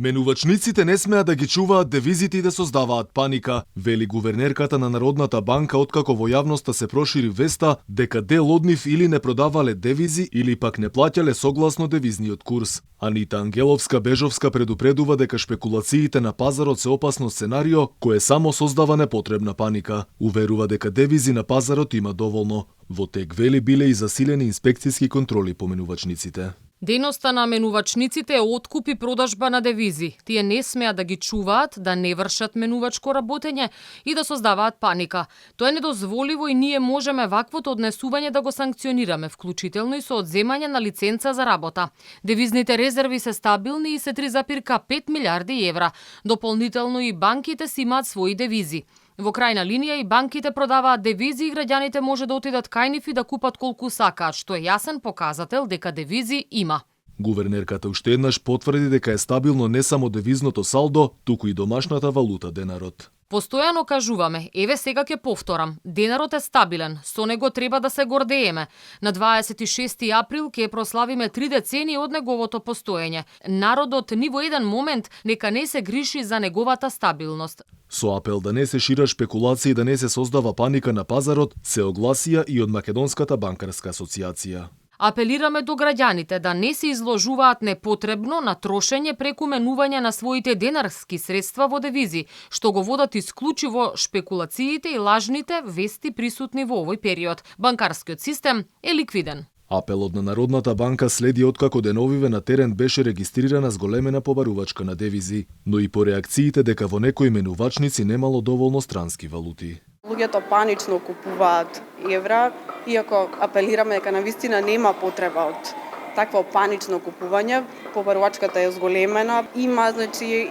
Менувачниците не смеат да ги чуваат девизите и да создаваат паника, вели гувернерката на Народната банка откако во јавноста се прошири веста дека дел од нив или не продавале девизи или пак не плаќале согласно девизниот курс. Анита Ангеловска-Бежовска предупредува дека шпекулациите на пазарот се опасно сценарио кое само создава непотребна паника. Уверува дека девизи на пазарот има доволно. Во тек вели биле и засилени инспекцијски контроли по менувачниците. Дејноста на менувачниците е откуп и продажба на девизи. Тие не смеат да ги чуваат, да не вршат менувачко работење и да создаваат паника. Тоа е недозволиво и ние можеме ваквото однесување да го санкционираме, вклучително и со одземање на лиценца за работа. Девизните резерви се стабилни и се 3,5 милиарди евра. Дополнително и банките си имаат своји девизи. Во крајна линија и банките продаваат девизи и граѓаните може да отидат кај нив и да купат колку сакаат, што е јасен показател дека девизи има. Гувернерката уште еднаш потврди дека е стабилно не само девизното салдо, туку и домашната валута денарот. Постојано кажуваме, еве сега ќе повторам, денарот е стабилен, со него треба да се гордееме. На 26 април ќе прославиме 3 децении од неговото постоење. Народот ни во еден момент нека не се грижи за неговата стабилност. Со апел да не се шират шпекулации и да не се создава паника на пазарот, се огласија и од Македонската банкарска асоциација. Апелираме до граѓаните да не се изложуваат непотребно на трошење преку менување на своите денарски средства во девизи, што го водат исклучиво шпекулациите и лажните вести присутни во овој период. Банкарскиот систем е ликвиден. Апелот на Народната банка следи откако деновиве на терен беше регистрирана зголемена побарувачка на девизи, но и по реакциите дека во некои менувачници немало доволно странски валути. Луѓето панично купуваат евра, иако апелираме дека навистина нема потреба од такво панично купување. Побарувачката е зголемена, има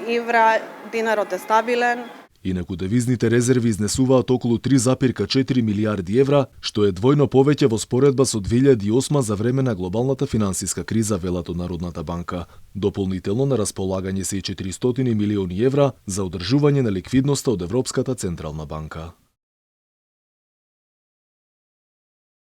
евра, денарот е стабилен. Инаку девизните резерви изнесуваат околу 3,4 милиарди евра, што е двојно повеќе во споредба со 2008 за време на глобалната финансиска криза, велат од Народната банка. Дополнително на располагање се и 400 милиони евра за одржување на ликвидноста од Европската централна банка.